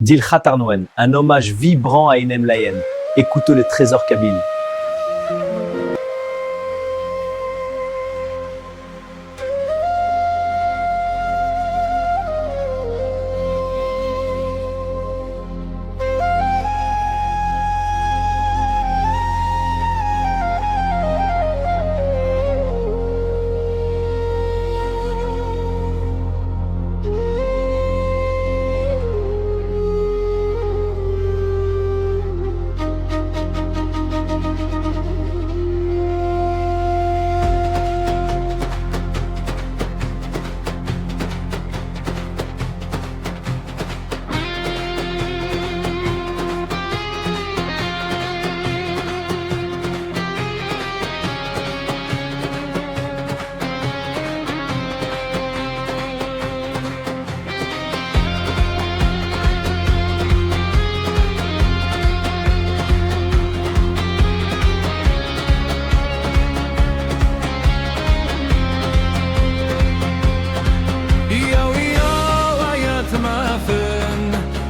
Dil Khatarnouen, un hommage vibrant à Inem Layen. Écoutez le trésor kabyle.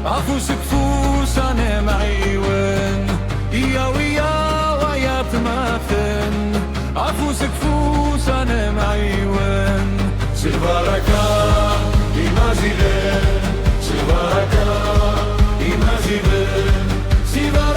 عفوسك فوس انا معيون يا ويا ويا تماثن عفوسك فوس انا معيون سلباركا يمازيلن سلباركا يمازيلن سلباركا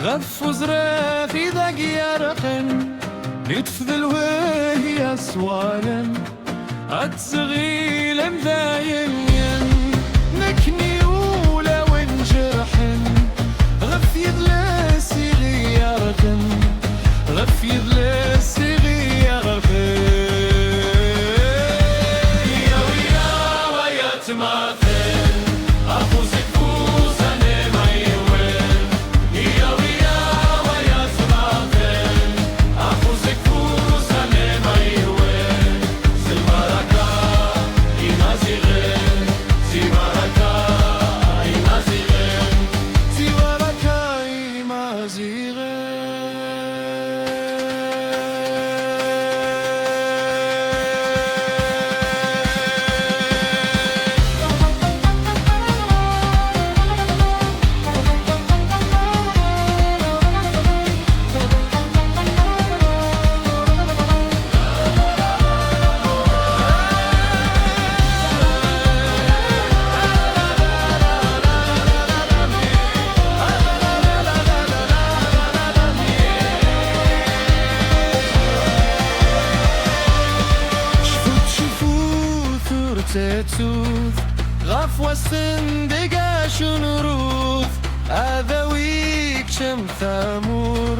غف وزرا في ذاق يرقن يتفذل وهي سوالا أتسغيل مذاين نكني ولا ونجرحن غف يذلسي غيرقن غف يذلسي غيرقن يا ويا ويا تماثل أفوسك فوس أنا معيون يا ويا ويا تماثل أفوسك فوس أنا معيون سلباركا يمازيغن سلباركا يمازيغن سلباركا يمازيغن تتوث غف وسن دقاش نروث هذا ويك شم ثامور